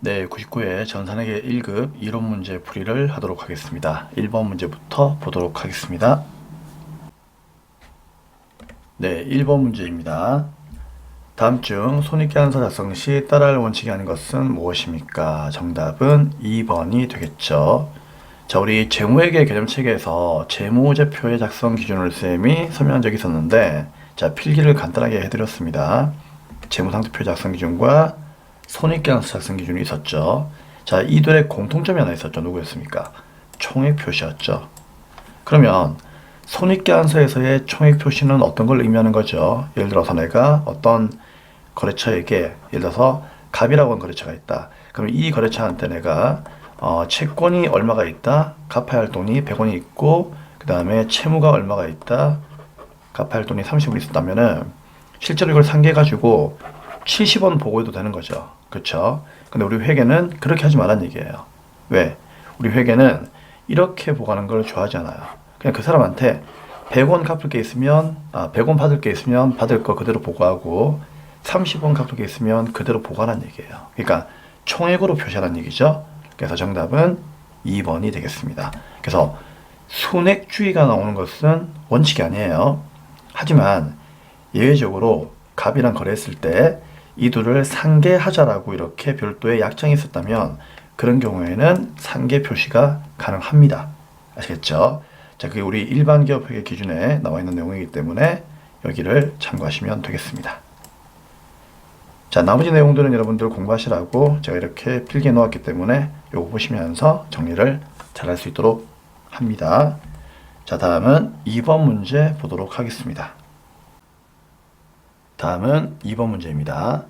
네, 99회 전산회계 1급 이론 문제 풀이를 하도록 하겠습니다. 1번 문제부터 보도록 하겠습니다. 네, 1번 문제입니다. 다음 중 손익계산서 작성 시 따라할 원칙이 아닌 것은 무엇입니까? 정답은 2번이 되겠죠. 자, 우리 재무회계 개념체계에서 재무제표의 작성 기준을 쌤이 설명한 적이 있었는데, 자, 필기를 간단하게 해드렸습니다. 재무상태표 작성 기준과 손익계산서 작성 기준이 있었죠. 자, 이들의 공통점이 하나 있었죠. 누구였습니까? 총액 표시였죠. 그러면 손익계산서에서의 총액 표시는 어떤 걸 의미하는 거죠? 예를 들어서 내가 어떤 거래처에게, 예를 들어서 갑이라고 하는 거래처가 있다. 그럼 이 거래처한테 내가 채권이 얼마가 있다, 갚아야 할 돈이 100원이 있고, 그 다음에 채무가 얼마가 있다, 갚아야 할 돈이 30원 있었다면은 실제로 이걸 상계해가지고 70원 보고해도 되는 거죠. 그렇죠? 근데 우리 회계는 그렇게 하지 말란 얘기예요. 왜? 우리 회계는 이렇게 보고하는 걸 좋아하지 않아요. 그냥 그 사람한테 100원 갚을 게 있으면 100원 받을 게 있으면 받을 거 그대로 보고하고 30원 갚을 게 있으면 그대로 보고하라는 얘기예요. 그러니까 총액으로 표시하라는 얘기죠. 그래서 정답은 2번이 되겠습니다. 그래서 순액주의가 나오는 것은 원칙이 아니에요. 하지만 예외적으로 갑이랑 거래했을 때 이 둘을 상계하자라고 이렇게 별도의 약정이 있었다면 그런 경우에는 상계 표시가 가능합니다. 아시겠죠? 자, 그게 우리 일반 기업 회계 기준에 나와 있는 내용이기 때문에 여기를 참고하시면 되겠습니다. 자, 나머지 내용들은 여러분들 공부하시라고 제가 이렇게 필기해 놓았기 때문에 요거 보시면서 정리를 잘 할 수 있도록 합니다. 자, 다음은 2번 문제 보도록 하겠습니다. 다음은 2번 문제입니다.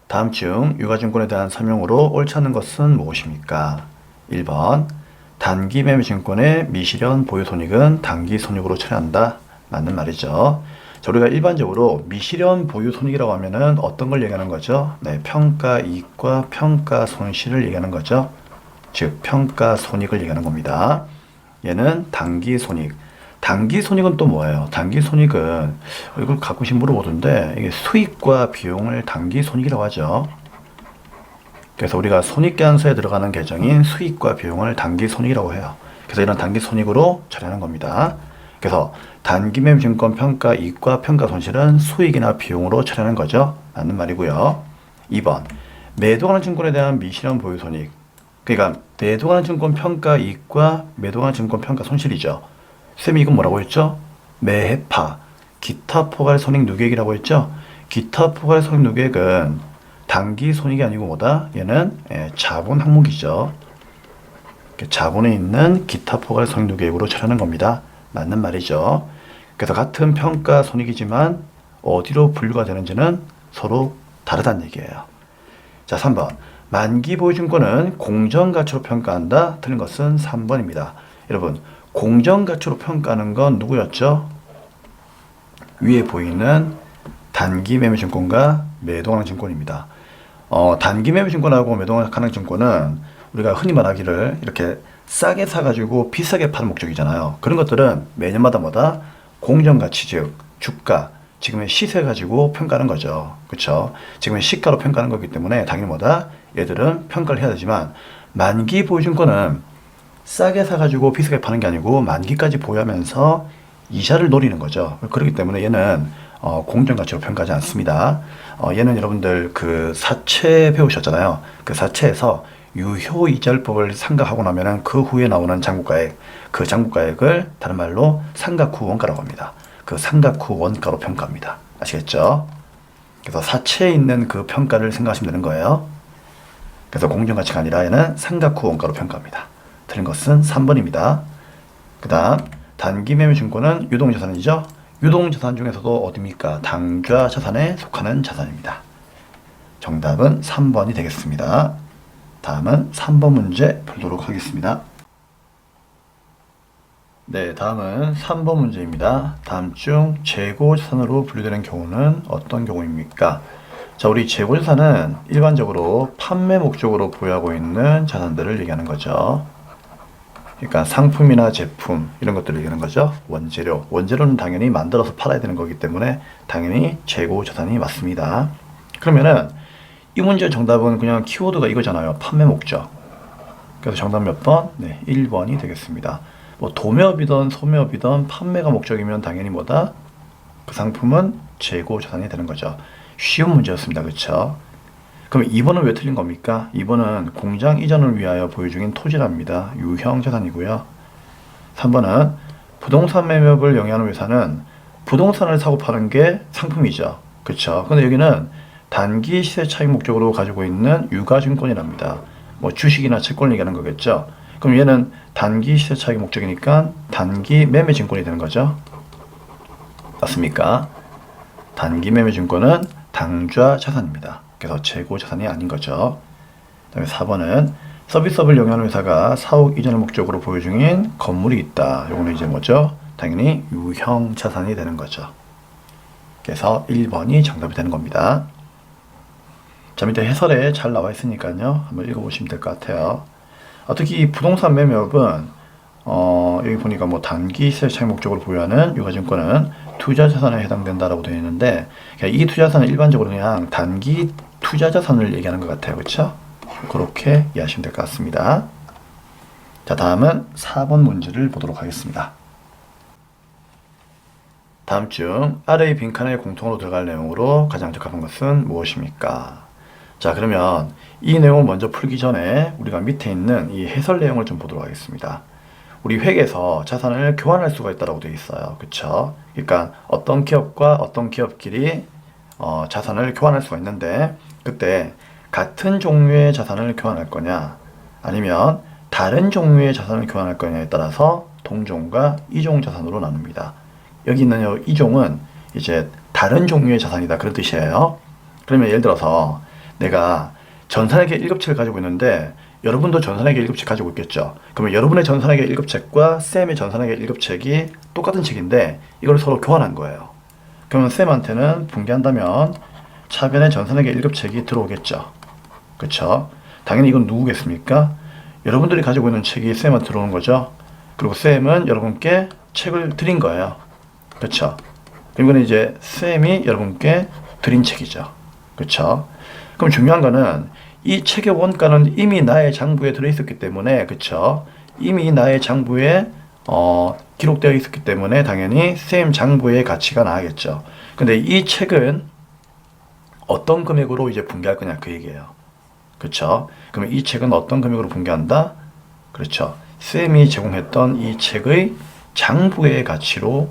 다음 중 유가증권에 대한 설명으로 옳지 않은 것은 무엇입니까? 1번 단기매매증권의 미실현 보유손익은 당기손익으로 처리한다. 맞는 말이죠. 자, 우리가 일반적으로 미실현 보유손익이라고 하면은 어떤 걸 얘기하는 거죠? 네, 평가이익과 평가손실을 얘기하는 거죠. 즉 평가손익을 얘기하는 겁니다. 얘는 당기손익. 당기손익은 또 뭐예요? 당기손익은 이걸 가끔씩 물어보던데 이게 수익과 비용을 당기손익이라고 하죠. 그래서 우리가 손익계산서에 들어가는 계정인 수익과 비용을 당기손익이라고 해요. 그래서 이런 당기손익으로 처리하는 겁니다. 그래서 단기매매증권 평가이익과 평가손실은 수익이나 비용으로 처리하는 거죠. 맞는 말이고요. 2번 매도하는 증권에 대한 미실현 보유손익. 그러니까 매도하는 증권 평가이익과 매도하는 증권 평가손실이죠. 쌤이 이건 뭐라고 했죠? 매해파, 기타 포괄 손익 누계액이라고 했죠? 기타 포괄 손익 누계액은 단기 손익이 아니고 뭐다? 얘는 자본 항목이죠. 자본에 있는 기타 포괄 손익 누계액으로 처리하는 겁니다. 맞는 말이죠. 그래서 같은 평가 손익이지만 어디로 분류가 되는지는 서로 다르다는 얘기예요. 자, 3번. 만기 보유증권은 공정가치로 평가한다. 틀린 것은 3번입니다. 여러분, 공정가치로 평가하는 건 누구였죠? 위에 보이는 단기매매증권과 매도가능증권입니다. 단기매매증권하고 매도가능증권은 우리가 흔히 말하기를 이렇게 싸게 사가지고 비싸게 파는 목적이잖아요. 그런 것들은 매년마다 뭐다? 공정가치, 즉 주가, 지금의 시세 가지고 평가하는 거죠. 그렇죠? 지금의 시가로 평가하는 거기 때문에 당연히 뭐다? 얘들은 평가를 해야 되지만 만기 보유증권은 싸게 사가지고 비싸게 파는 게 아니고 만기까지 보유하면서 이자를 노리는 거죠. 그렇기 때문에 얘는 공정가치로 평가하지 않습니다. 얘는 여러분들 그 사채 배우셨잖아요. 그 사채에서 유효이자율법을 상각하고 나면은 그 후에 나오는 잔고가액, 그 잔고가액을 다른 말로 상각 후 원가라고 합니다. 그 상각 후 원가로 평가합니다. 아시겠죠? 그래서 사채에 있는 그 평가를 생각하시면 되는 거예요. 그래서 공정가치가 아니라 얘는 상각 후 원가로 평가합니다. 틀린 것은 3번입니다. 그 다음 단기매매증권은 유동자산이죠. 유동자산 중에서도 어디입니까? 당좌자산에 속하는 자산입니다. 정답은 3번이 되겠습니다. 다음은 3번 문제 풀도록 하겠습니다. 네, 다음은 3번 문제입니다. 다음 중 재고자산으로 분류되는 경우는 어떤 경우입니까? 자, 우리 재고자산은 일반적으로 판매 목적으로 보유하고 있는 자산들을 얘기하는 거죠. 그러니까 상품이나 제품 이런 것들을 얘기하는 거죠. 원재료. 원재료는 당연히 만들어서 팔아야 되는 거기 때문에 당연히 재고자산이 맞습니다. 그러면은 이 문제 정답은 그냥 키워드가 이거잖아요. 판매 목적. 그래서 정답 몇 번? 네, 1번이 되겠습니다. 뭐 도매업이든 소매업이든 판매가 목적이면 당연히 뭐다? 그 상품은 재고 자산이 되는 거죠. 쉬운 문제였습니다. 그렇죠? 그럼 2번은 왜 틀린 겁니까? 2번은 공장 이전을 위하여 보유 중인 토지랍니다. 유형 자산이고요. 3번은 부동산 매매업을 영위하는 회사는 부동산을 사고 파는 게 상품이죠. 그렇죠? 근데 여기는 단기 시세 차익 목적으로 가지고 있는 유가증권이랍니다. 뭐 주식이나 채권을 얘기하는 거겠죠. 그럼 얘는 단기 시세 차익 목적이니까 단기 매매 증권이 되는 거죠. 맞습니까? 단기 매매 증권은 당좌 자산입니다. 그래서 재고 자산이 아닌 거죠. 그 다음에 4번은 서비스업을 영위하는 회사가 사옥 이전을 목적으로 보유 중인 건물이 있다. 요거는 이제 뭐죠? 당연히 유형 자산이 되는 거죠. 그래서 1번이 정답이 되는 겁니다. 자, 밑에 해설에 잘 나와 있으니까요. 한번 읽어보시면 될 것 같아요. 특히 이 부동산 매매업은 여기 보니까 뭐 단기 시세 차익 목적으로 보유하는 유가증권은 투자 자산에 해당된다라고 되어 있는데 이 투자 자산은 일반적으로 그냥 단기 투자 자산을 얘기하는 것 같아요. 그렇죠? 그렇게 이해하시면 될 것 같습니다. 자, 다음은 4번 문제를 보도록 하겠습니다. 다음 중 아래의 빈칸에 공통으로 들어갈 내용으로 가장 적합한 것은 무엇입니까? 자, 그러면 이 내용을 먼저 풀기 전에 우리가 밑에 있는 이 해설 내용을 좀 보도록 하겠습니다. 우리 회계에서 자산을 교환할 수가 있다고 되어 있어요. 그쵸? 그러니까 어떤 기업과 어떤 기업끼리 자산을 교환할 수가 있는데 그때 같은 종류의 자산을 교환할 거냐 아니면 다른 종류의 자산을 교환할 거냐에 따라서 동종과 이종 자산으로 나눕니다. 여기 있는 이종은 이제 다른 종류의 자산이다 그런 뜻이에요. 그러면 예를 들어서 내가 전산회계 1급책을 가지고 있는데 여러분도 전산회계 1급책 가지고 있겠죠. 그러면 여러분의 전산회계 1급책과 쌤의 전산회계 1급책이 똑같은 책인데 이걸 서로 교환한 거예요. 그러면 쌤한테는 붕괴한다면 차변의 전산회계 1급책이 들어오겠죠. 그쵸? 당연히 이건 누구겠습니까? 여러분들이 가지고 있는 책이 쌤한테 들어오는 거죠. 그리고 쌤은 여러분께 책을 드린 거예요. 그쵸? 이거는 이제 쌤이 여러분께 드린 책이죠. 그쵸? 그럼 중요한 거는 이 책의 원가는 이미 나의 장부에 들어있었기 때문에 그쵸? 이미 나의 장부에 기록되어 있었기 때문에 당연히 쌤 장부의 가치가 나가겠죠. 근데 이 책은 어떤 금액으로 이제 붕괴할 거냐 그 얘기예요. 그쵸? 그러면 이 책은 어떤 금액으로 붕괴한다? 그렇죠. 쌤이 제공했던 이 책의 장부의 가치로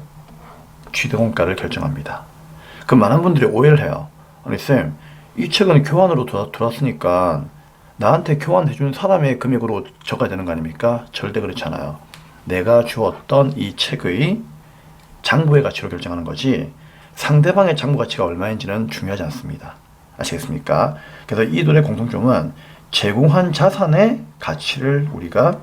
취득원가를 결정합니다. 그럼 많은 분들이 오해를 해요. 아니 쌤, 이 책은 교환으로 들어왔으니까 나한테 교환해준 사람의 금액으로 적어야 되는 거 아닙니까? 절대 그렇잖아요. 내가 주었던 이 책의 장부의 가치로 결정하는 거지 상대방의 장부 가치가 얼마인지는 중요하지 않습니다. 아시겠습니까? 그래서 이 둘의 공통점은 제공한 자산의 가치를 우리가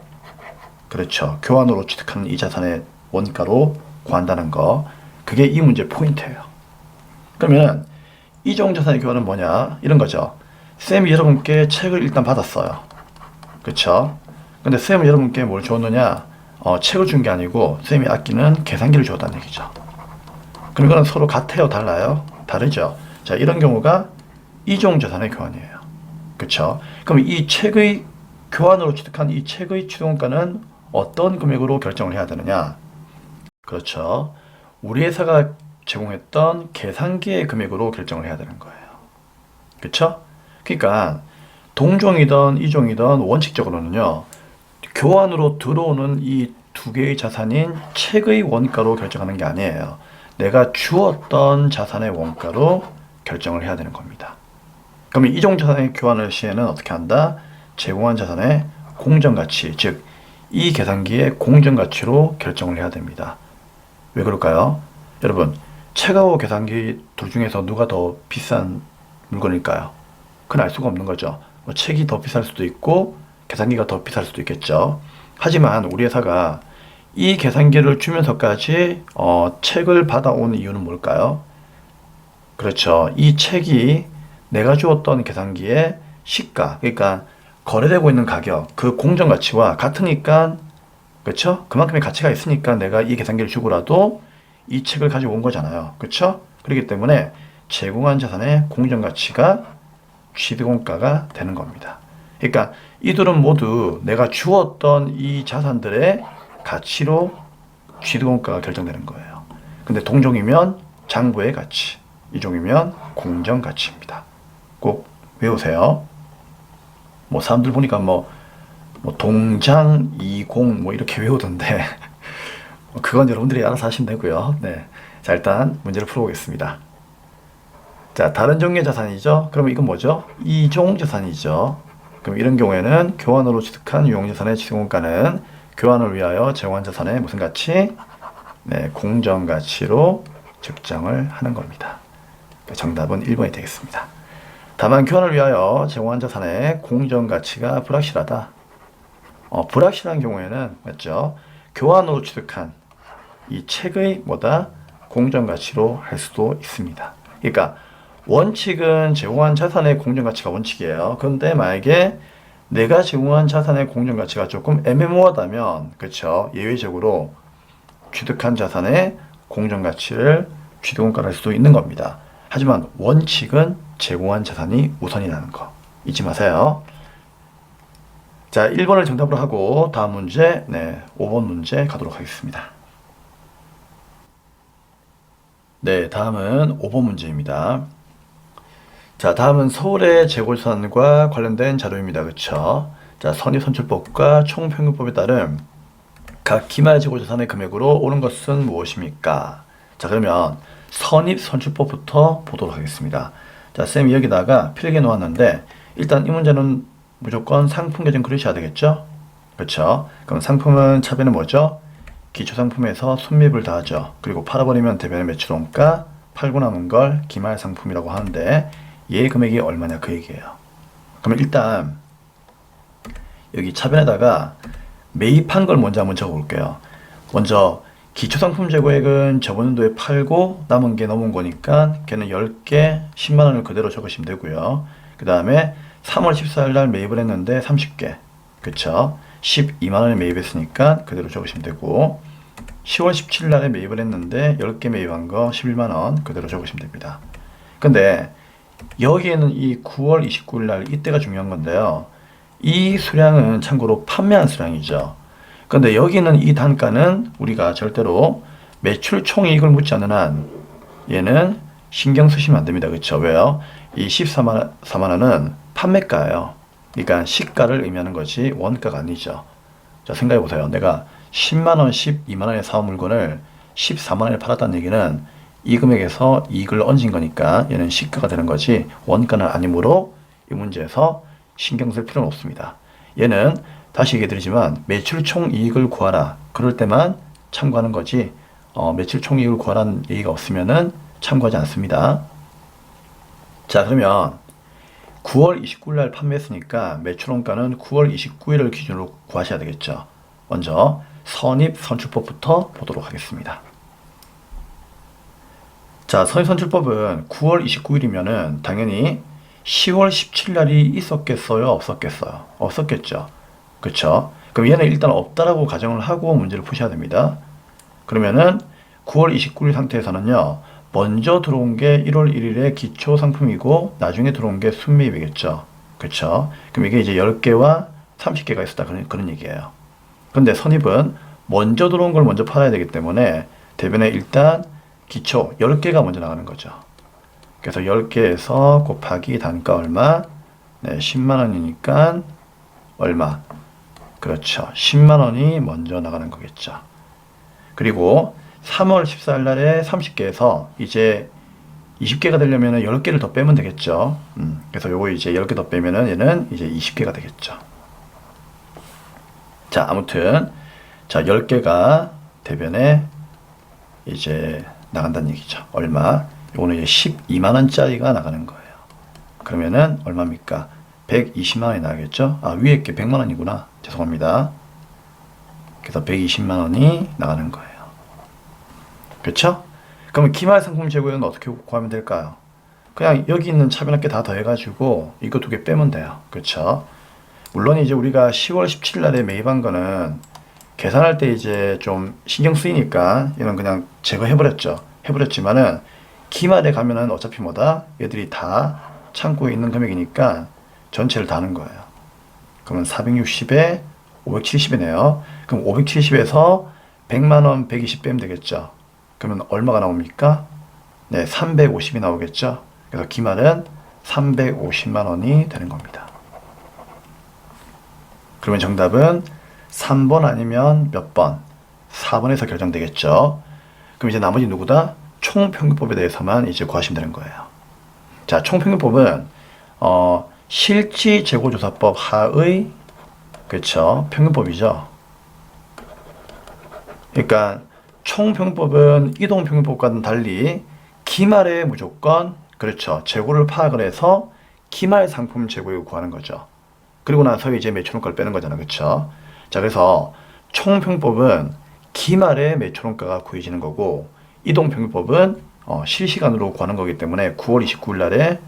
그렇죠. 교환으로 취득하는 이 자산의 원가로 구한다는 거. 그게 이 문제의 포인트예요. 그러면 이종 자산의 교환은 뭐냐? 이런 거죠. 쌤이 여러분께 책을 일단 받았어요. 그쵸? 근데 쌤은 여러분께 뭘 줬느냐? 책을 준 게 아니고 쌤이 아끼는 계산기를 줬다는 얘기죠. 그럼 이거는 서로 같아요? 달라요? 다르죠? 자, 이런 경우가 이종 자산의 교환이에요. 그쵸? 그럼 이 책의 교환으로 취득한 이 책의 취득원가는 어떤 금액으로 결정을 해야 되느냐? 그렇죠. 우리 회사가 제공했던 계산기의 금액으로 결정을 해야 되는 거예요. 그쵸? 그러니까 동종이든 이종이든 원칙적으로는요. 교환으로 들어오는 이 두 개의 자산인 책의 원가로 결정하는 게 아니에요. 내가 주었던 자산의 원가로 결정을 해야 되는 겁니다. 그러면 이종 자산의 교환을 시에는 어떻게 한다? 제공한 자산의 공정가치, 즉 이 계산기의 공정가치로 결정을 해야 됩니다. 왜 그럴까요? 여러분, 책하고 계산기 둘 중에서 누가 더 비싼 물건일까요? 그건 알 수가 없는 거죠. 뭐 책이 더 비쌀 수도 있고 계산기가 더 비쌀 수도 있겠죠. 하지만 우리 회사가 이 계산기를 주면서까지 책을 받아온 이유는 뭘까요? 그렇죠. 이 책이 내가 주었던 계산기의 시가, 그러니까 거래되고 있는 가격, 그 공정가치와 같으니까, 그렇죠? 그만큼의 가치가 있으니까 내가 이 계산기를 주고라도 이 책을 가지고 온 거잖아요. 그렇죠? 그렇기 때문에 제공한 자산의 공정가치가 취득원가가 되는 겁니다. 그러니까 이들은 모두 내가 주었던 이 자산들의 가치로 취득원가가 결정되는 거예요. 근데 동종이면 장부의 가치, 이종이면 공정가치입니다. 꼭 외우세요. 뭐 사람들 보니까 뭐 동장, 이공 뭐 이렇게 외우던데 그건 여러분들이 알아서 하시면 되고요. 네. 자, 일단 문제를 풀어보겠습니다. 자, 다른 종류의 자산이죠. 그러면 이건 뭐죠? 이종 자산이죠. 그럼 이런 경우에는 교환으로 취득한 유용자산의 취득원가는 교환을 위하여 제공한 자산의 무슨 가치? 네, 공정가치로 측정을 하는 겁니다. 정답은 1번이 되겠습니다. 다만 교환을 위하여 제공한 자산의 공정가치가 불확실하다. 불확실한 경우에는 맞죠? 교환으로 취득한 이 책의 뭐다? 공정가치로 할 수도 있습니다. 그러니까 원칙은 제공한 자산의 공정가치가 원칙이에요. 그런데 만약에 내가 제공한 자산의 공정가치가 조금 애매모호하다면 그렇죠? 예외적으로 취득한 자산의 공정가치를 취득원가를 할 수도 있는 겁니다. 하지만 원칙은 제공한 자산이 우선이라는 거 잊지 마세요. 자, 1번을 정답으로 하고 다음 문제, 5번 문제 가도록 하겠습니다. 네, 다음은 5번 문제입니다. 자, 다음은 서울의 재고자산과 관련된 자료입니다. 그쵸? 자, 선입선출법과 총평균법에 따른 각 기말 재고자산의 금액으로 오른 것은 무엇입니까? 자, 그러면 선입선출법부터 보도록 하겠습니다. 자, 쌤이 여기다가 필기해 놓았는데 일단 이 문제는 무조건 상품 계정 그리셔야 되겠죠? 그렇죠? 그럼 상품은 차배는 뭐죠? 기초상품에서 순매입을 더하죠. 그리고 팔아버리면 대변의 매출원가, 팔고 남은 걸 기말상품이라고 하는데 얘 금액이 얼마냐 그 얘기예요. 그러면 일단 여기 차변에다가 매입한 걸 먼저 한번 적어볼게요. 먼저 기초상품 재고액은 저번 연도에 팔고 남은 게 넘은 거니까 걔는 10개 10만원을 그대로 적으시면 되고요. 그 다음에 3월 14일 날 매입을 했는데 30개 그쵸? 12만원에 매입했으니까 그대로 적으시면 되고 10월 17일 날에 매입을 했는데 10개 매입한 거 11만원 그대로 적으시면 됩니다. 근데 여기에는 이 9월 29일 날 이때가 중요한 건데요. 이 수량은 참고로 판매한 수량이죠. 근데 여기는 이 단가는 우리가 절대로 매출 총이익을 묻지 않는 한 얘는 신경 쓰시면 안 됩니다. 그쵸? 왜요? 이 14만원은 판매가예요. 그러니까 시가를 의미하는 거지 원가가 아니죠. 자, 생각해 보세요. 내가 10만원, 12만원에 사온 물건을 14만원에 팔았다는 얘기는 이 금액에서 이익을 얹은 거니까 얘는 시가가 되는 거지 원가는 아니므로 이 문제에서 신경 쓸 필요는 없습니다. 얘는 다시 얘기해 드리지만 매출 총이익을 구하라 그럴 때만 참고하는 거지 매출 총이익을 구하라는 얘기가 없으면은 참고하지 않습니다. 자, 그러면 9월 29일 날 판매했으니까 매출원가는 9월 29일을 기준으로 구하셔야 되겠죠. 먼저 선입선출법부터 보도록 하겠습니다. 자, 선입선출법은 9월 29일이면은 당연히 10월 17일 날이 있었겠어요? 없었겠어요? 없었겠죠. 그쵸? 그럼 얘는 일단 없다라고 가정을 하고 문제를 푸셔야 됩니다. 그러면은 9월 29일 상태에서는요. 먼저 들어온 게 1월 1일에 기초 상품이고 나중에 들어온 게 순매입이겠죠. 그쵸? 그럼 이게 이제 10개와 30개가 있었다 그런 얘기예요. 근데 선입은 먼저 들어온 걸 먼저 팔아야 되기 때문에 대변에 일단 기초 10개가 먼저 나가는 거죠. 그래서 10개에서 곱하기 단가 얼마? 네, 10만원이니까 얼마? 그렇죠. 10만원이 먼저 나가는 거겠죠. 그리고 3월 14일 날에 30개에서 이제 20개가 되려면 10개를 더 빼면 되겠죠. 그래서 요거 이제 10개 더 빼면은 얘는 이제 20개가 되겠죠. 자, 아무튼 자, 10개가 대변에 이제 나간다는 얘기죠. 얼마? 요거는 이제 12만원짜리가 나가는 거예요. 그러면은 얼마입니까? 120만원이 나가겠죠? 아, 위에 게 100만원이구나. 죄송합니다. 그래서 120만원이 나가는 거예요. 그렇죠? 그러면 기말상품 재고액은 어떻게 구하면 될까요? 그냥 여기 있는 차변할게 다 더해가지고 이거 2개 빼면 돼요. 그렇죠? 물론 이제 우리가 10월 17일 날에 매입한 거는 계산할 때 이제 좀 신경 쓰이니까 이건 그냥 제거해버렸죠. 해버렸지만은 기말에 가면은 어차피 뭐다? 얘들이 다 창고에 있는 금액이니까 전체를 다 하는 거예요. 그러면 460에 570이네요. 그럼 570에서 100만원 120 빼면 되겠죠. 그러면 얼마가 나옵니까? 네, 350이 나오겠죠. 그래서 기말은 350만원이 되는 겁니다. 그러면 정답은 3번 아니면 몇 번? 4번에서 결정되겠죠. 그럼 이제 나머지 누구다? 총평균법에 대해서만 이제 구하시면 되는 거예요. 자, 총평균법은 실지재고조사법 하의 그렇죠. 평균법이죠. 그러니까 총평균법은 이동평균법과는 달리 기말에 무조건 그렇죠. 재고를 파악을 해서 기말 상품 재고액을 구하는 거죠. 그리고 나서 이제 매출원가를 빼는 거잖아. 그렇죠? 자, 그래서 총평균법은 기말에 매출원가가 구해지는 거고 이동평균법은 실시간으로 구하는 거기 때문에 9월 29일 날에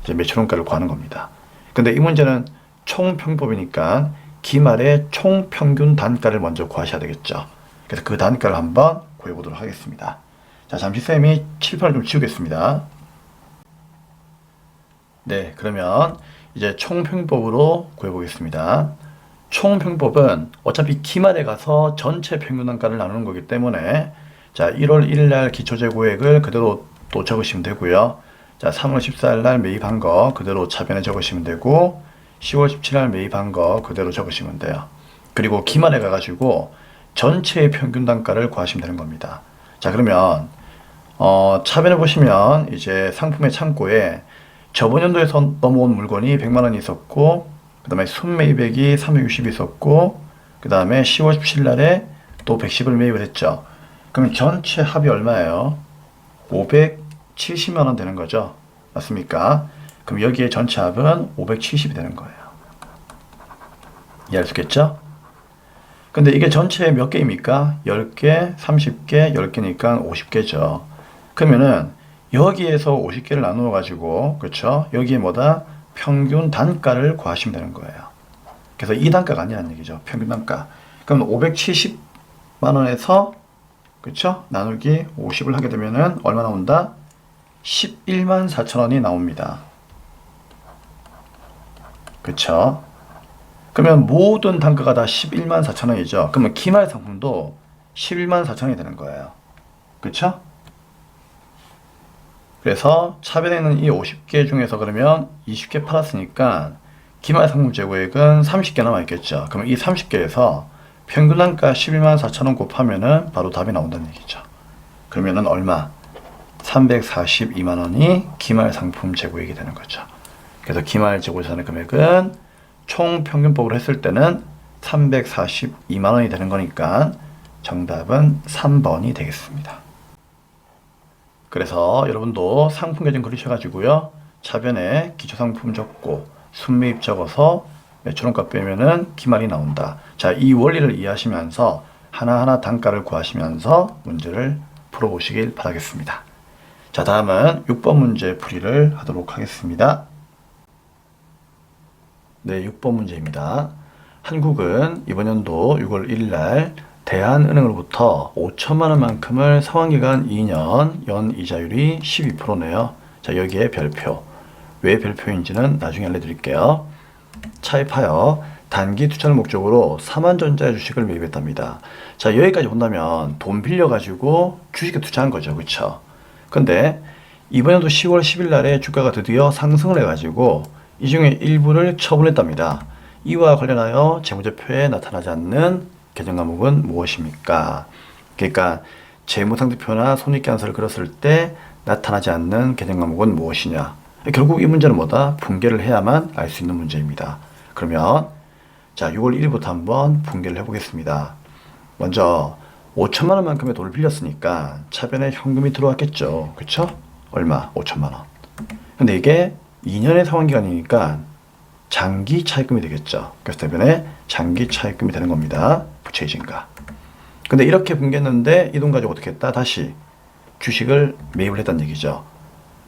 이제 매출원가를 구하는 겁니다. 근데 이 문제는 총평균법이니까 기말의 총평균 단가를 먼저 구하셔야 되겠죠. 그래서 그 단가를 한번 구해보도록 하겠습니다. 자, 잠시 쌤이 칠판을 좀 지우겠습니다. 네, 그러면 이제 총평균법으로 구해보겠습니다. 총평균법은 어차피 기말에 가서 전체 평균 단가를 나누는 거기 때문에 자, 1월 1일 날 기초재고액을 그대로 또 적으시면 되고요. 자, 3월 14일 날 매입한 거 그대로 차변에 적으시면 되고 10월 17일 날 매입한 거 그대로 적으시면 돼요. 그리고 기말에 가가지고 전체의 평균 단가를 구하시면 되는 겁니다. 자, 그러면 차변에 보시면 이제 상품의 창고에 저번 연도에서 넘어온 물건이 100만원이 있었고 그 다음에 순매입액이 360이 있었고 그 다음에 10월 17일 날에 또 110을 매입을 했죠. 그럼 전체 합이 얼마예요? 570만원 되는 거죠. 맞습니까? 그럼 여기에 전체 합은 570이 되는 거예요. 이해할 수 있겠죠? 근데 이게 전체 몇 개입니까? 10개, 30개, 10개니까 50개죠. 그러면은 여기에서 50개를 나누어 가지고 그렇죠? 여기에 뭐다? 평균 단가를 구하시면 되는 거예요. 그래서 이 단가가 아니라는 얘기죠. 평균 단가. 그럼 570만 원에서 그렇죠? 나누기 50을 하게 되면은 얼마 나온다? 11만 4천 원이 나옵니다. 그렇죠? 그러면 모든 단가가 다 11만 4천 원이죠. 그러면 기말 상품도 11만 4천 원이 되는 거예요. 그렇죠? 그래서 차변에 있는 이 50개 중에서 그러면 20개 팔았으니까 기말 상품 재고액은 30개 남아있겠죠. 그러면 이 30개에서 평균 단가 11만 4천 원 곱하면은 바로 답이 나온다는 얘기죠. 그러면은 얼마? 342만 원이 기말 상품 재고액이 되는 거죠. 그래서 기말 재고자산의 금액은 총 평균법으로 했을 때는 342만 원이 되는 거니까 정답은 3번이 되겠습니다. 그래서 여러분도 상품 계정 그리셔가지고요. 차변에 기초상품 적고 순매입 적어서 매출원가 빼면은 기말이 나온다. 자, 이 원리를 이해하시면서 하나하나 단가를 구하시면서 문제를 풀어보시길 바라겠습니다. 자, 다음은 6번 문제 풀이를 하도록 하겠습니다. 네, 6번 문제입니다. 한국은 이번 연도 6월 1일 날 대한은행으로부터 5천만 원만큼을 상환기간 2년 연이자율이 12%네요. 자, 여기에 별표. 왜 별표인지는 나중에 알려드릴게요. 차입하여 단기 투자를 목적으로 삼한전자의 주식을 매입했답니다. 자, 여기까지 본다면 돈 빌려가지고 주식에 투자한 거죠. 그쵸? 근데 이번 연도 10월 10일 날에 주가가 드디어 상승을 해가지고 이 중에 일부를 처분했답니다. 이와 관련하여 재무제표에 나타나지 않는 계정 과목은 무엇입니까? 그러니까 재무상태표나 손익계산서를 그렸을 때 나타나지 않는 계정 과목은 무엇이냐? 결국 이 문제는 뭐다? 분개를 해야만 알 수 있는 문제입니다. 그러면 자, 6월 1일부터 한번 분개를 해보겠습니다. 먼저 5천만 원만큼의 돈을 빌렸으니까 차변에 현금이 들어왔겠죠. 그쵸? 얼마? 5천만 원. 근데 이게 2년의 상환기간이니까 장기 차입금이 되겠죠. 그래서 대변에 장기 차입금이 되는 겁니다. 부채의 증가. 근데 이렇게 분개했는데 이 돈 가지고 어떻게 했다? 다시 주식을 매입을 했다는 얘기죠.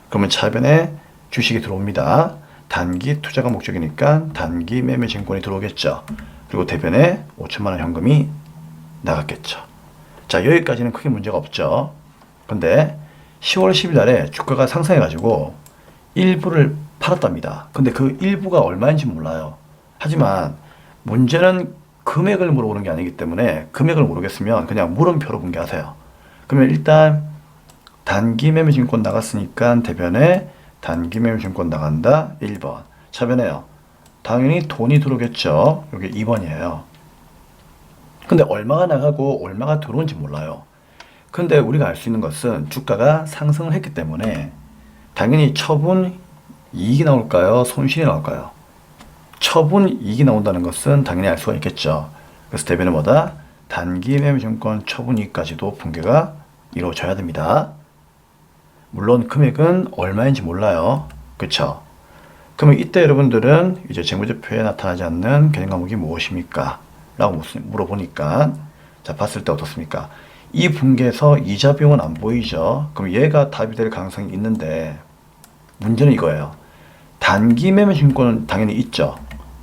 그러면 차변에 주식이 들어옵니다. 단기 투자가 목적이니까 단기 매매 증권이 들어오겠죠. 그리고 대변에 5천만 원 현금이 나갔겠죠. 자, 여기까지는 크게 문제가 없죠. 근데 10월 10일 날에 주가가 상승해가지고 일부를 팔았답니다. 근데 그 일부가 얼마인지 몰라요. 하지만 문제는 금액을 물어보는 게 아니기 때문에 금액을 모르겠으면 그냥 물음표로 분개하세요. 그러면 일단 단기 매매 증권 나갔으니까 대변에 단기 매매 증권 나간다 1번. 차변에요. 당연히 돈이 들어오겠죠. 여기 2번이에요. 근데 얼마가 나가고 얼마가 들어온지 몰라요. 근데 우리가 알 수 있는 것은 주가가 상승을 했기 때문에 당연히 처분 이익이 나올까요? 손실이 나올까요? 처분 이익이 나온다는 것은 당연히 알 수가 있겠죠. 그래서 대변은 뭐다? 단기 매매증권 처분 이익까지도 분개가 이루어져야 됩니다. 물론 금액은 얼마인지 몰라요. 그쵸? 그러면 이때 여러분들은 이제 재무제표에 나타나지 않는 개념 과목이 무엇입니까? 라고 물어보니까 자 봤을 때 어떻습니까? 이 분계에서 이자 비용은 안 보이죠. 그럼 얘가 답이 될 가능성이 있는데 문제는 이거예요. 단기 매매 증권은 당연히 있죠.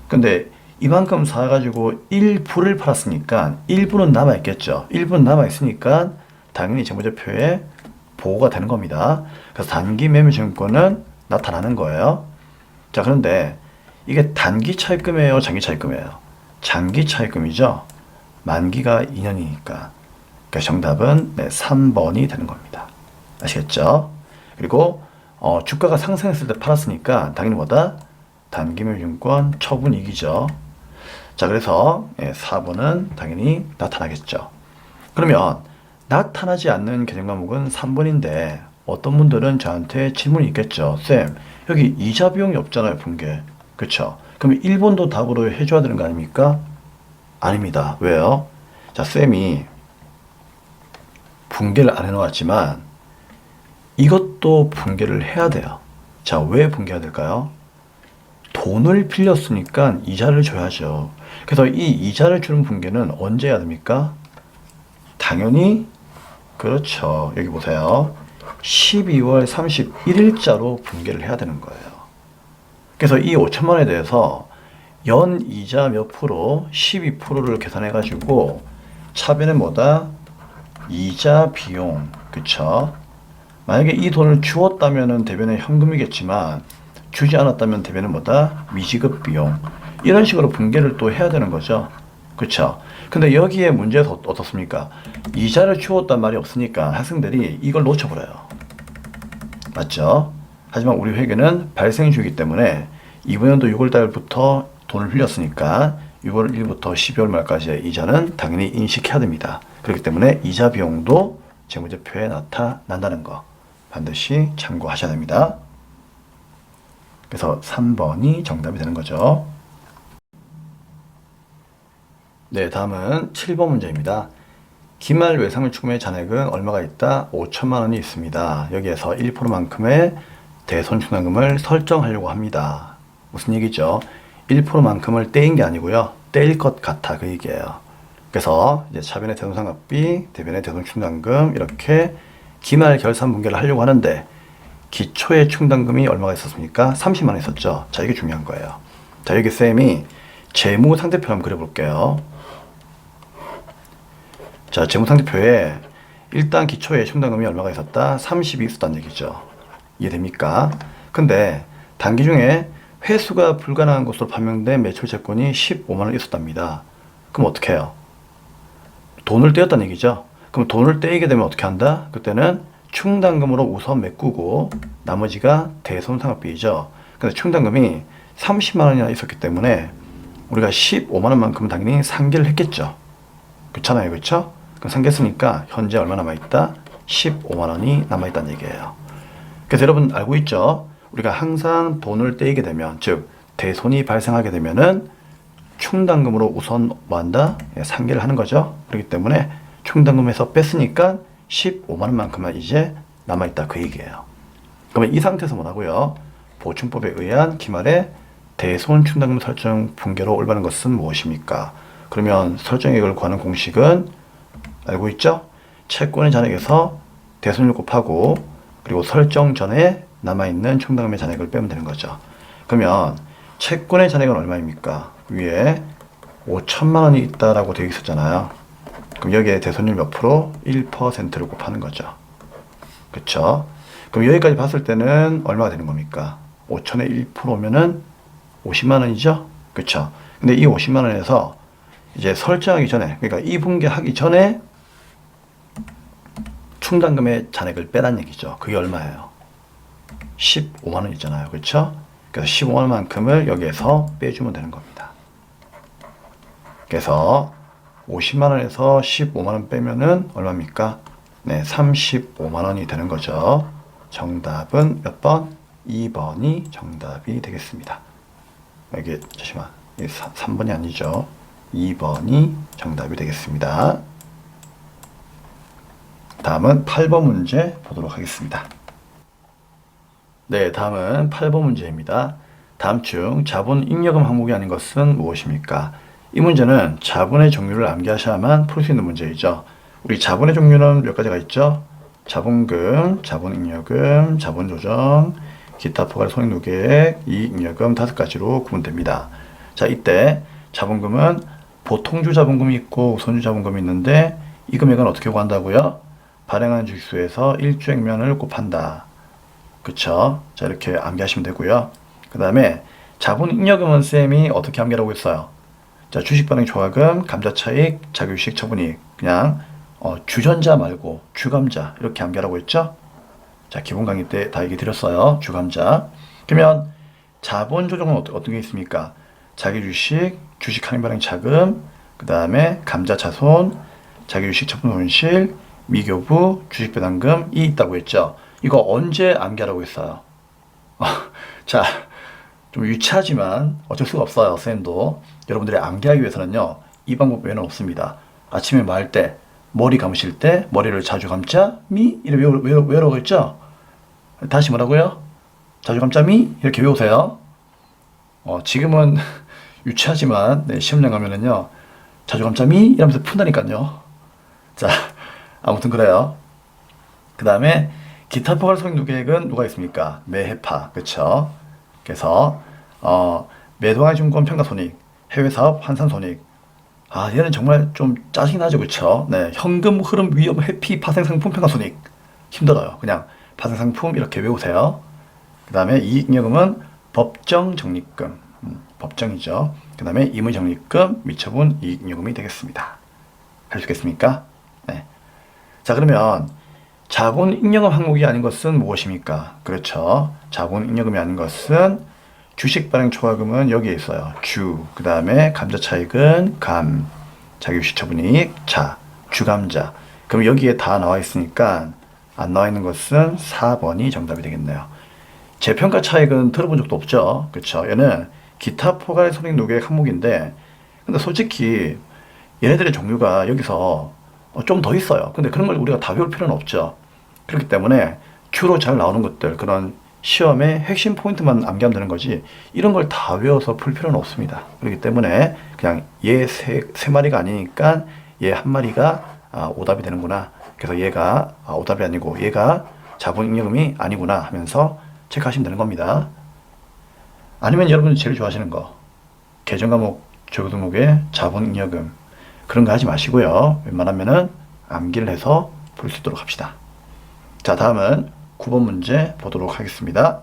근데 이만큼 사가지고 일부를 팔았으니까 일부는 남아있겠죠. 일부는 남아있으니까 당연히 재무제표에 보고가 되는 겁니다. 그래서 단기 매매 증권은 나타나는 거예요. 자, 그런데 이게 단기 차입금이에요, 장기 차입금이에요? 장기 차입금이죠. 만기가 2년이니까. 그러니까 정답은 3번이 되는 겁니다. 아시겠죠? 그리고 주가가 상승했을 때 팔았으니까 당연히 뭐다? 단기매매증권 처분이익이죠. 자, 그래서 4번은 당연히 나타나겠죠. 그러면 나타나지 않는 개념 과목은 3번인데 어떤 분들은 저한테 질문이 있겠죠. 쌤, 여기 이자 비용이 없잖아요, 분계. 그쵸? 그럼 1번도 답으로 해줘야 되는 거 아닙니까? 아닙니다. 왜요? 자, 쌤이 분계를 안 해놓았지만 이것도 분계를 해야 돼요. 자, 왜 분계해야 될까요? 돈을 빌렸으니까 이자를 줘야죠. 그래서 이 이자를 주는 분계는 언제 해야 됩니까? 당연히 그렇죠. 여기 보세요. 12월 31일자로 분계를 해야 되는 거예요. 그래서 이 5천만 원에 대해서 연 이자 몇 프로? 12%를 계산해 가지고 차변은 뭐다? 이자 비용. 그쵸? 만약에 이 돈을 주었다면 대변은 현금이겠지만 주지 않았다면 대변은 뭐다? 미지급 비용. 이런 식으로 분계를 또 해야 되는 거죠. 그쵸? 근데 여기에 문제가 어떻습니까? 이자를 주었단 말이 없으니까 학생들이 이걸 놓쳐버려요. 맞죠? 하지만 우리 회계는 발생주이기 때문에 이번 연도 6월달부터 돈을 빌렸으니까 6월 1일부터 12월 말까지의 이자는 당연히 인식해야 됩니다. 그렇기 때문에 이자 비용도 재무제표에 나타난다는 거 반드시 참고하셔야 됩니다. 그래서 3번이 정답이 되는 거죠. 네, 다음은 7번 문제입니다. 기말 외상물 추금의 잔액은 얼마가 있다? 5천만 원이 있습니다. 여기에서 1%만큼의 대손충당금을 설정하려고 합니다. 무슨 얘기죠? 1%만큼을 떼인 게 아니고요. 떼일 것 같아 그 얘기예요. 그래서 이제 차변의 대손상각비, 대변의 대손충당금 이렇게 기말 결산 분계를 하려고 하는데 기초의 충당금이 얼마가 있었습니까? 30만 원 있었죠. 자, 이게 중요한 거예요. 자, 여기 쌤이 재무 상태표 한번 그려볼게요. 자, 재무 상태표에 일단 기초의 충당금이 얼마가 있었다? 30이 있었다는 얘기죠. 이해됩니까? 근데 단기 중에 회수가 불가능한 것으로 판명된 매출 채권이 15만 원 있었답니다. 그럼 어떻게 해요? 돈을 떼었다는 얘기죠. 그럼 돈을 떼이게 되면 어떻게 한다? 그때는 충당금으로 우선 메꾸고 나머지가 대손상각비이죠. 근데 충당금이 30만 원이나 있었기 때문에 우리가 15만 원만큼은 당연히 상계를 했겠죠. 그렇잖아요. 그렇죠? 그럼 상계했으니까 현재 얼마 남아있다? 15만 원이 남아있다는 얘기예요. 그래서 여러분 알고 있죠? 우리가 항상 돈을 떼이게 되면, 즉 대손이 발생하게 되면은 충당금으로 우선 뭐한다? 상계를 하는 거죠. 그렇기 때문에 충당금에서 뺐으니까 15만 원만큼만 이제 남아있다 그 얘기예요. 그러면 이 상태에서 뭐라고요? 보충법에 의한 기말의 대손 충당금 설정 분계로 올바른 것은 무엇입니까? 그러면 설정액을 구하는 공식은 알고 있죠? 채권의 잔액에서 대손을 곱하고 그리고 설정 전에 남아있는 충당금의 잔액을 빼면 되는 거죠. 그러면 채권의 잔액은 얼마입니까? 위에 5천만 원이 있다라고 되어 있었잖아요. 그럼 여기에 대손율 몇 프로? 1%를 곱하는 거죠. 그쵸? 그럼 여기까지 봤을 때는 얼마가 되는 겁니까? 5천의 1%면은 50만 원이죠. 그쵸? 근데 이 50만 원에서 이제 설정하기 전에, 그러니까 2분기 하기 전에 충당금의 잔액을 빼란 얘기죠. 그게 얼마예요? 15만 원 있잖아요. 그렇죠? 그래서 15만 원만큼을 여기에서 빼주면 되는 겁니다. 그래서 50만 원에서 15만 원 빼면은 얼마입니까? 네, 35만 원이 되는 거죠. 정답은 몇 번? 2번이 정답이 되겠습니다. 여기 잠시만, 3번이 아니죠. 2번이 정답이 되겠습니다. 다음은 8번 문제 보도록 하겠습니다. 네, 다음은 8번 문제입니다. 다음 중 자본 잉여금 항목이 아닌 것은 무엇입니까? 이 문제는 자본의 종류를 암기하셔야만 풀 수 있는 문제이죠. 우리 자본의 종류는 몇 가지가 있죠? 자본금, 자본잉여금, 자본조정, 기타 포괄 손익노계액, 이익잉여금 5가지로 구분됩니다. 자, 이때 자본금은 보통주 자본금이 있고 우선주 자본금이 있는데 이 금액은 어떻게 구한다고요? 발행한 주식수에서 일주액면을 곱한다. 그쵸? 자, 이렇게 암기하시면 되고요. 그 다음에 자본잉여금은 쌤이 어떻게 암기하라고 했어요? 자, 주식발행 초과금, 감자차익, 자기주식 처분이익. 그냥 주전자 말고 주감자 이렇게 암기하라고 했죠? 자, 기본 강의 때 다 얘기 드렸어요. 주감자. 그러면 자본조정은 어떤 게 있습니까? 자기주식, 주식 할인발행 차금, 그 다음에 감자차손, 자기주식 처분 손실, 미교부, 주식배당금이 있다고 했죠. 이거 언제 암기하라고 했어요? 자, 좀 유치하지만 어쩔 수가 없어요. 쌤도 여러분들이 암기하기 위해서는요, 이 방법 외에는 없습니다. 아침에 뭐 할 때, 머리 감으실 때 머리를 자주 감자 미 이렇게 외우라고 했죠. 다시 뭐라고요? 자주 감자 미 이렇게 외우세요. 지금은 유치하지만 네, 시험장 가면은요, 자주 감자 미 이러면서 푼다니까요. 자, 아무튼 그래요. 그 다음에 기타 포괄 손익노계액은 누가 있습니까? 매해파, 그쵸? 그래서 매도항해증권 평가손익, 해외사업 환산손익. 아, 얘는 정말 좀 짜증이 나죠, 그쵸? 네, 현금 흐름 위험 회피 파생상품 평가손익. 힘들어요. 그냥 파생상품 이렇게 외우세요. 그 다음에 이익잉여금은 법정적립금, 법정이죠. 그 다음에 임의적립금, 미처분 이익잉여금이 되겠습니다. 할 수 있겠습니까? 네. 자, 그러면 자본잉여금 항목이 아닌 것은 무엇입니까? 그렇죠. 자본잉여금이 아닌 것은 주식발행 초과금은 여기에 있어요. 주, 그 다음에 감자차익은 감, 자기주식 처분이익, 자, 주감자. 그럼 여기에 다 나와 있으니까 안 나와 있는 것은 4번이 정답이 되겠네요. 재평가 차익은 들어본 적도 없죠. 그렇죠. 얘는 기타 포괄 손익노계액 항목인데, 근데 솔직히 얘네들의 종류가 여기서 좀 더 있어요. 근데 그런 걸 우리가 다 외울 필요는 없죠. 그렇기 때문에 주로 잘 나오는 것들, 그런 시험의 핵심 포인트만 암기하면 되는 거지, 이런 걸 다 외워서 풀 필요는 없습니다. 그렇기 때문에 그냥 얘 세 마리가 아니니까 얘 한 마리가 오답이 되는구나. 그래서 얘가 오답이 아니고 얘가 자본잉여금이 아니구나 하면서 체크하시면 되는 겁니다. 아니면 여러분이 제일 좋아하시는 거, 계정과목 조교등록의 자본잉여금, 그런 거 하지 마시고요. 웬만하면은 암기를 해서 볼 수 있도록 합시다. 자, 다음은 9번 문제 보도록 하겠습니다.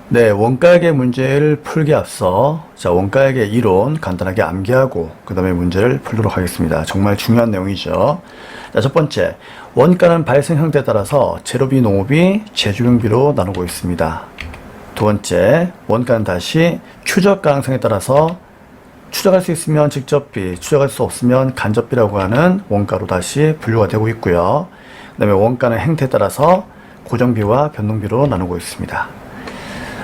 네, 원가액의 문제를 풀기 앞서 원가액의 이론 간단하게 암기하고 그 다음에 문제를 풀도록 하겠습니다. 정말 중요한 내용이죠. 자, 첫 번째, 원가는 발생 형태에 따라서 재료비, 농업비, 제조용비로 나누고 있습니다. 두 번째, 원가는 다시 추적 가능성에 따라서 추적할 수 있으면 직접비, 추적할 수 없으면 간접비라고 하는 원가로 다시 분류가 되고 있고요. 그 다음에 원가는 행태에 따라서 고정비와 변동비로 나누고 있습니다.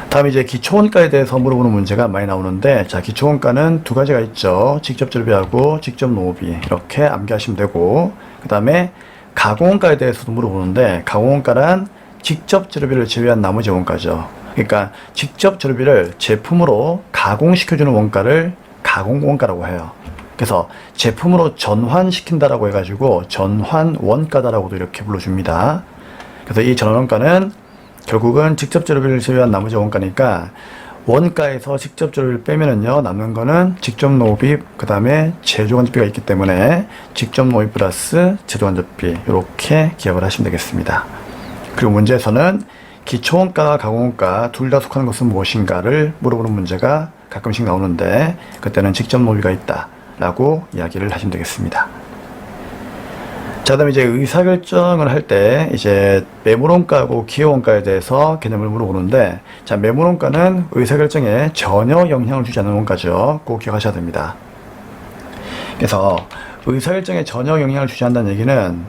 다음 이제 기초원가에 대해서 물어보는 문제가 많이 나오는데, 자, 기초원가는 두 가지가 있죠. 직접 재료비하고 직접 농업비, 이렇게 암기하시면 되고, 그 다음에 가공원가에 대해서도 물어보는데, 가공원가란 직접 재료비를 제외한 나머지 원가죠. 그러니까 직접 재료비를 제품으로 가공시켜주는 원가를 가공원가라고 해요. 그래서 제품으로 전환시킨다라고 해가지고 전환원가다라고도 이렇게 불러줍니다. 그래서 이 전환원가는 결국은 직접 재료비를 제외한 나머지 원가니까, 원가에서 직접 재료비를 빼면은요, 남는 거는 직접 농업비, 그 다음에 제조간접비가 있기 때문에 직접 농업비 플러스 제조간접비, 이렇게 기억을 하시면 되겠습니다. 그리고 문제에서는 기초원가, 가공원가 둘 다 속하는 것은 무엇인가를 물어보는 문제가 가끔씩 나오는데 그때는 직접 논리가 있다 라고 이야기를 하시면 되겠습니다. 자, 그다음에 이제 의사결정을 할 때 이제 매물원가하고 기여원가에 대해서 개념을 물어보는데, 자, 매물원가는 의사결정에 전혀 영향을 주지 않는 원가죠. 꼭 기억하셔야 됩니다. 그래서 의사결정에 전혀 영향을 주지 않는다는 얘기는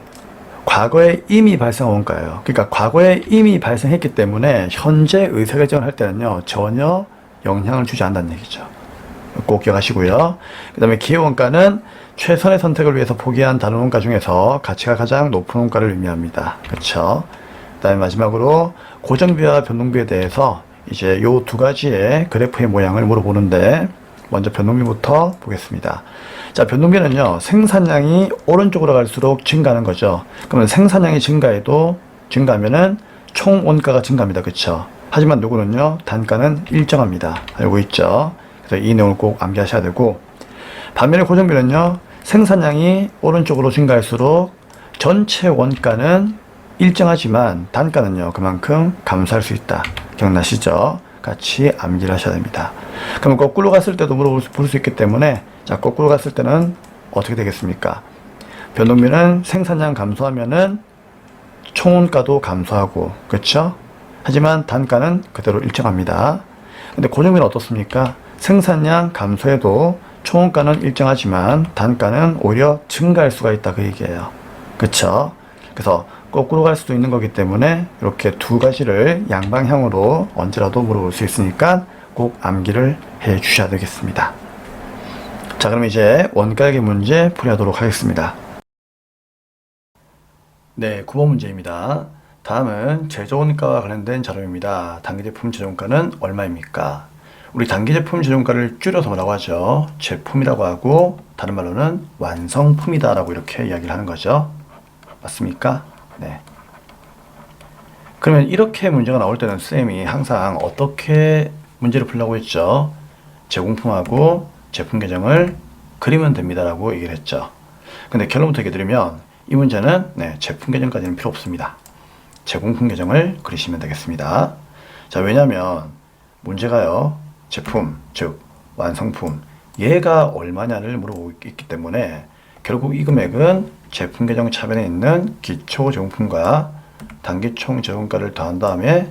과거에 이미 발생한 원가예요. 그러니까 과거에 이미 발생했기 때문에 현재 의사결정을 할 때는요, 전혀 영향을 주지 않는다는 얘기죠. 꼭 기억하시고요. 그 다음에 기여원가는 최선의 선택을 위해서 포기한 다른 원가 중에서 가치가 가장 높은 원가를 의미합니다. 그렇죠? 그 다음에 마지막으로 고정비와 변동비에 대해서 이제 요 두 가지의 그래프의 모양을 물어보는데, 먼저 변동비부터 보겠습니다. 자, 변동비는요, 생산량이 오른쪽으로 갈수록 증가하는 거죠. 그러면 생산량이 증가하면은 총 원가가 증가합니다. 그렇죠? 하지만 누구는요, 단가는 일정합니다. 알고 있죠? 그래서 이 내용을 꼭 암기하셔야 되고, 반면에 고정비는요, 생산량이 오른쪽으로 증가할수록 전체 원가는 일정하지만 단가는요, 그만큼 감소할 수 있다. 기억나시죠? 같이 암기를 하셔야 됩니다. 그러면 거꾸로 갔을 때도 물어볼 수 있기 때문에, 자, 거꾸로 갔을 때는 어떻게 되겠습니까? 변동비는 생산량 감소하면은 총원가도 감소하고, 그렇죠? 하지만 단가는 그대로 일정합니다. 근데 고정비는 어떻습니까? 생산량 감소해도 총원가는 일정하지만 단가는 오히려 증가할 수가 있다, 그 얘기예요. 그쵸? 그래서 거꾸로 갈 수도 있는 거기 때문에 이렇게 두 가지를 양방향으로 언제라도 물어볼 수 있으니까 꼭 암기를 해 주셔야 되겠습니다. 자, 그럼 이제 원가액의 문제 풀이하도록 하겠습니다. 네, 9번 문제입니다. 다음은 제조원가와 관련된 자료입니다. 단기제품 제조원가는 얼마입니까? 우리 단기제품 제조원가를 줄여서 뭐라고 하죠? 제품이라고 하고, 다른 말로는 완성품이다 라고 이렇게 이야기를 하는 거죠. 맞습니까? 네. 그러면 이렇게 문제가 나올 때는 쌤이 항상 어떻게 문제를 풀려고 했죠? 제공품하고 제품 계정을 그리면 됩니다 라고 얘기를 했죠. 근데 결론부터 얘기 드리면 이 문제는 제품 계정까지는 필요 없습니다. 제공품 계정을 그리시면 되겠습니다. 자, 왜냐면 문제가요, 제품, 즉 완성품, 얘가 얼마냐를 물어보고 있기 때문에 결국 이 금액은 제품 계정 차변에 있는 기초 제공품과 단기 총 제공가를 더한 다음에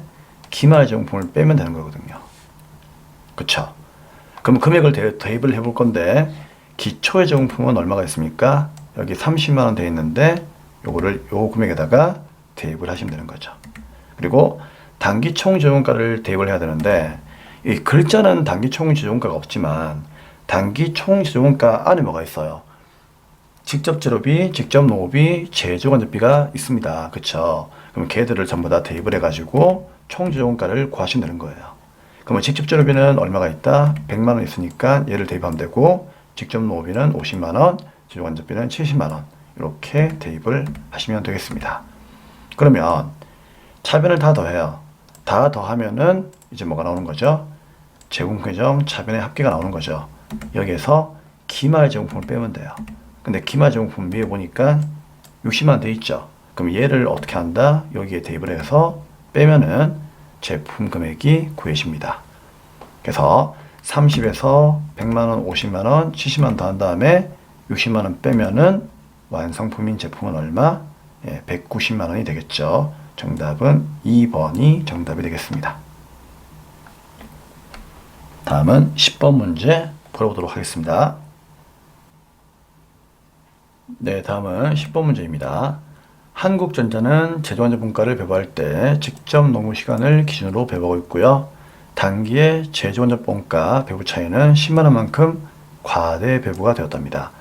기말 제공품을 빼면 되는 거거든요. 그쵸? 그럼 금액을 대입을 해볼 건데, 기초의 제공품은 얼마가 있습니까? 여기 30만원 되어 있는데 요거를 요 금액에다가 대입을 하시면 되는 거죠. 그리고 단기 총 제공가를 대입을 해야 되는데, 이 글자는 단기 총 제공가가 없지만 단기 총 제공가 안에 뭐가 있어요? 직접 재료비, 직접 노후비, 제조간접비가 있습니다. 그쵸? 그럼 걔들을 전부 다 대입을 해가지고 총 제공가를 구하시면 되는 거예요. 그러면 직접 재료비는 얼마가 있다? 100만원 있으니까 얘를 대입하면 되고, 직접 노후비는 50만원, 제조간접비는 70만원 이렇게 대입을 하시면 되겠습니다. 그러면 차변을 다 더해요. 다 더하면은 이제 뭐가 나오는 거죠? 제공계정 차변의 합계가 나오는 거죠. 여기에서 기말 제공품을 빼면 돼요. 근데 기말 제공품 위에 보니까 60만 돼 있죠. 그럼 얘를 어떻게 한다? 여기에 대입을 해서 빼면은 제품 금액이 구해집니다. 그래서 30에서 100만원, 50만원, 70만원 더한 다음에 60만원 빼면은 완성품인 제품은 얼마? 190만원이 되겠죠. 정답은 2번이 정답이 되겠습니다. 다음은 10번 문제 풀어보도록 하겠습니다. 네, 다음은 10번 문제입니다. 한국전자는 제조원자분가를 배부할 때 직접 노무 시간을 기준으로 배부하고 있고요. 단기의 제조원자분가 배부 차이는 10만원만큼 과대 배부가 되었답니다.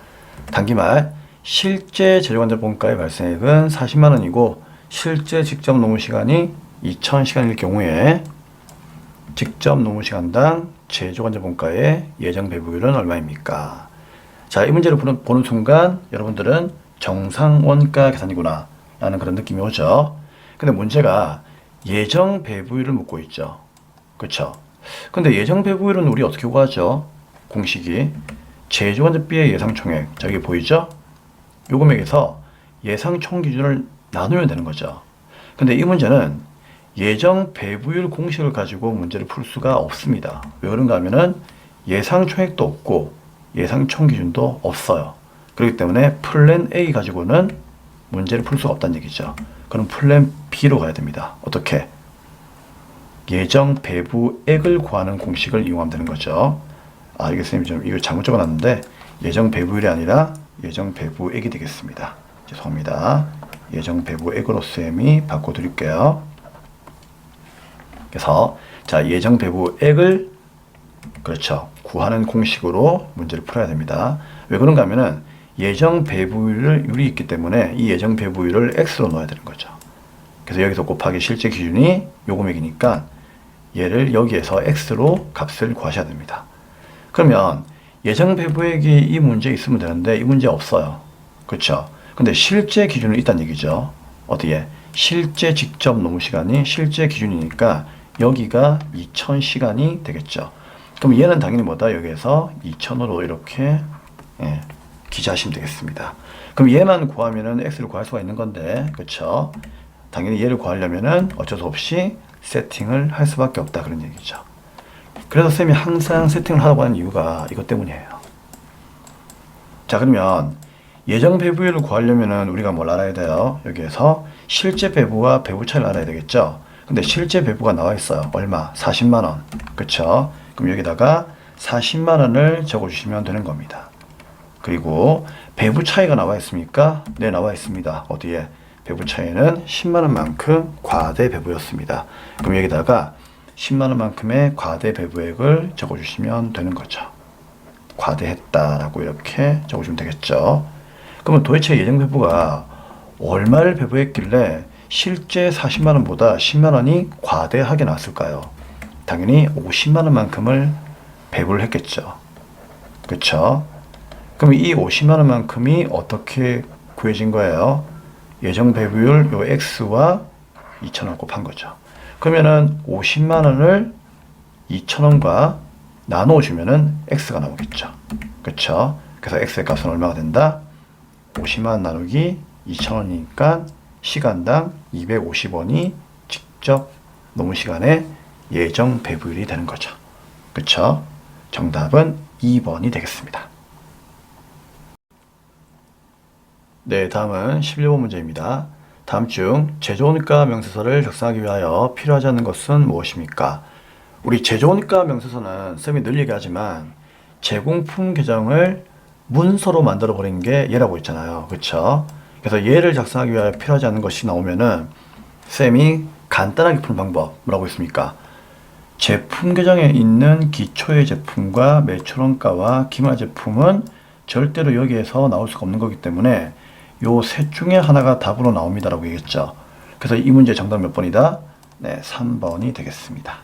단기 말 실제 제조원자분가의 발생액은 40만원이고 실제 직접 노무 시간이 2000시간일 경우에 직접 노무 시간당 제조원자분가의 예정 배부율은 얼마입니까? 자, 이 문제를 보는 순간 여러분들은 정상 원가 계산이구나 라는 그런 느낌이 오죠. 근데 문제가 예정 배부율을 묻고 있죠. 그쵸? 근데 예정 배부율은 우리 어떻게 구하죠? 공식이 제조원자비의 예상 총액, 저기 보이죠? 요 금액에서 예상 총 기준을 나누면 되는 거죠. 근데 이 문제는 예정 배부율 공식을 가지고 문제를 풀 수가 없습니다. 왜 그런가 하면은 예상 총액도 없고 예상 총 기준도 없어요. 그렇기 때문에 플랜 A 가지고는 문제를 풀 수가 없다는 얘기죠. 그럼 플랜 B로 가야 됩니다. 어떻게? 예정 배부액을 구하는 공식을 이용하면 되는 거죠. 아, 이게 선생님이 좀 이거 잘못 적어놨는데 예정 배부율이 아니라 예정 배부액이 되겠습니다. 죄송합니다. 예정 배부액으로 쌤이 바꿔드릴게요. 그래서 자, 예정 배부액을 그렇죠, 구하는 공식으로 문제를 풀어야 됩니다. 왜 그런가 하면은 예정 배부율이 있기 때문에 이 예정 배부율을 x로 넣어야 되는 거죠. 그래서 여기서 곱하기 실제 기준이 요금액이니까 얘를 여기에서 x로 값을 구하셔야 됩니다. 그러면 예정 배부액이 이 문제에 있으면 되는데 이 문제 없어요. 그렇죠? 근데 실제 기준은 있다는 얘기죠. 어디에? 실제 직접 노무 시간이 실제 기준이니까 여기가 2000시간이 되겠죠. 그럼 얘는 당연히 뭐다? 여기에서 2000으로 이렇게 기재하시면 되겠습니다. 그럼 얘만 구하면은 x를 구할 수가 있는 건데, 그렇죠? 당연히 얘를 구하려면은 어쩔 수 없이 세팅을 할 수밖에 없다, 그런 얘기죠. 그래서 쌤이 항상 세팅을 하라고 하는 이유가 이것 때문이에요. 자, 그러면 예정 배부율을 구하려면은 우리가 뭘 알아야 돼요? 여기에서 실제 배부와 배부 차이를 알아야 되겠죠? 근데 실제 배부가 나와 있어요. 얼마? 40만 원. 그렇죠? 그럼 여기다가 40만 원을 적어 주시면 되는 겁니다. 그리고 배부 차이가 나와 있습니까? 네, 나와 있습니다. 어디에? 배부 차이는 10만 원만큼 과대 배부였습니다. 그럼 여기다가 10만 원만큼의 과대 배부액을 적어 주시면 되는 거죠. 과대했다라고 이렇게 적어 주면 되겠죠. 그러면 도대체 예정 배부가 얼마를 배부했길래 실제 40만 원보다 10만 원이 과대하게 나왔을까요? 당연히 50만 원만큼을 배부를 했겠죠. 그렇죠? 그럼 이 50만 원만큼이 어떻게 구해진 거예요? 예정 배부율 요 x와 2,000원 곱한 거죠. 그러면은 50만 원을 2,000원과 나눠주면은 x가 나오겠죠. 그렇죠? 그래서 x의 값은 얼마가 된다? 50만 원 나누기 2,000원이니까 시간당 250원이 직접 노무 시간의 예정 배부율이 되는 거죠. 그렇죠? 정답은 2번이 되겠습니다. 네, 다음은 11번 문제입니다. 다음 중 제조원가 명세서를 작성하기 위하여 필요하지 않는 것은 무엇입니까? 우리 제조원가 명세서는 쌤이 늘 얘기하지만 제공품 계정을 문서로 만들어 버린 게 얘라고 했잖아요. 그렇죠? 그래서 얘를 작성하기 위하여 필요하지 않는 것이 나오면은 쌤이 간단하게 푸는 방법 뭐라고 했습니까? 제품 계정에 있는 기초의 제품과 매출원가와 기말 제품은 절대로 여기에서 나올 수가 없는 거기 때문에 요 셋 중에 하나가 답으로 나옵니다라고 얘기했죠. 그래서 이 문제 정답 몇 번이다? 네, 3번이 되겠습니다.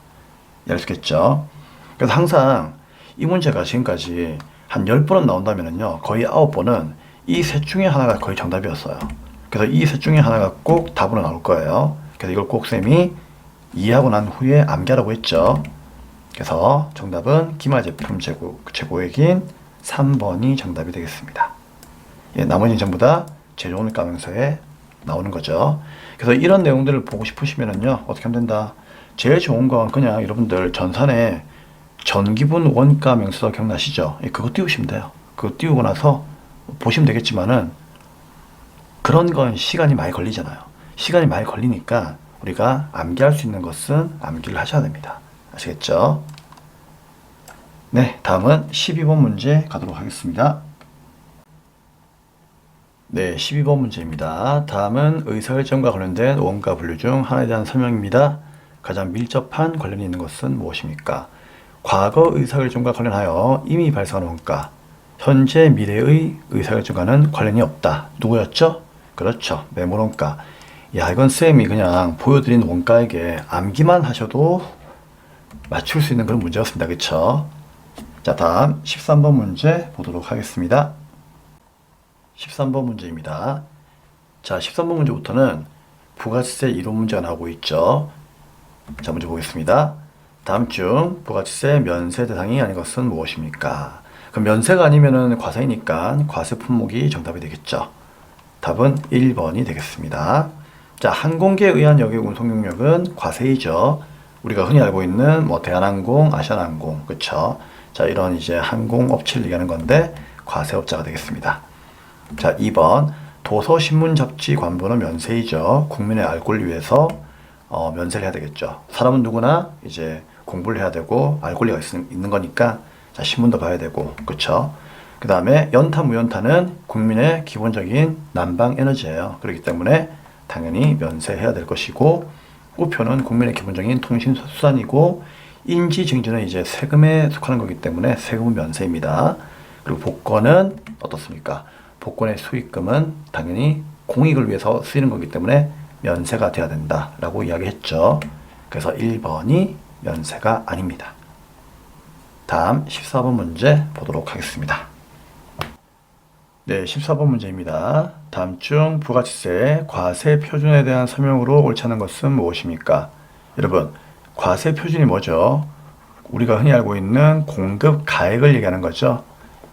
이해하시겠죠? 그래서 항상 이 문제가 지금까지 한 10번은 나온다면요, 거의 9번은 이 셋 중에 하나가 거의 정답이었어요. 그래서 이 셋 중에 하나가 꼭 답으로 나올 거예요. 그래서 이걸 꼭 쌤이 이해하고 난 후에 암기하라고 했죠. 그래서 정답은 기말 제품 재고액인 3번이 정답이 되겠습니다. 예, 나머지는 전부 다 제조원가 명세서에 나오는 거죠. 그래서 이런 내용들을 보고 싶으시면은요, 어떻게 하면 된다? 제일 좋은 건 그냥 여러분들 전산에 전기분 원가 명세서 기억나시죠? 예, 그거 띄우시면 돼요. 그거 띄우고 나서 보시면 되겠지만은 그런 건 시간이 많이 걸리잖아요. 시간이 많이 걸리니까 우리가 암기할 수 있는 것은 암기를 하셔야 됩니다. 아시겠죠? 네, 다음은 12번 문제 가도록 하겠습니다. 네, 12번 문제입니다. 다음은 의사결정과 관련된 원가 분류 중 하나에 대한 설명입니다. 가장 밀접한 관련이 있는 것은 무엇입니까? 과거 의사결정과 관련하여 이미 발생한 원가, 현재 미래의 의사결정과는 관련이 없다. 누구였죠? 그렇죠, 매물원가. 야, 이건 쌤이 그냥 보여드린 원가에게 암기만 하셔도 맞출 수 있는 그런 문제였습니다. 그쵸? 자, 다음 13번 문제 보도록 하겠습니다. 13번 문제입니다. 자, 13번 문제부터는 부가치세 이론 문제가 나오고 있죠. 자, 문제 보겠습니다. 다음 중 부가치세 면세 대상이 아닌 것은 무엇입니까? 그럼 면세가 아니면은 과세이니까 과세 품목이 정답이 되겠죠. 답은 1번이 되겠습니다. 자, 항공기에 의한 여객 운송 능력은 과세이죠. 우리가 흔히 알고 있는 뭐 대한항공, 아시아나항공, 그쵸? 자, 이런 이제 항공업체를 얘기하는 건데 과세업자가 되겠습니다. 자, 2번 도서, 신문, 잡지, 관본은 면세이죠. 국민의 알 권리 위해서 면세를 해야 되겠죠. 사람은 누구나 이제 공부를 해야 되고 알 권리가 있는 거니까 자, 신문도 봐야 되고, 그쵸? 그 다음에 연타, 무연타는 국민의 기본적인 난방 에너지예요. 그렇기 때문에 당연히 면세해야 될 것이고, 우표는 국민의 기본적인 통신 수단이고, 인지증진은 이제 세금에 속하는 거기 때문에 세금은 면세입니다. 그리고 복권은 어떻습니까? 복권의 수익금은 당연히 공익을 위해서 쓰이는 거기 때문에 면세가 돼야 된다라고 이야기했죠. 그래서 1번이 면세가 아닙니다. 다음 14번 문제 보도록 하겠습니다. 네, 14번 문제입니다. 다음 중 부가치세의 과세 표준에 대한 설명으로 옳지 않은 것은 무엇입니까? 여러분, 과세 표준이 뭐죠? 우리가 흔히 알고 있는 공급 가액을 얘기하는 거죠.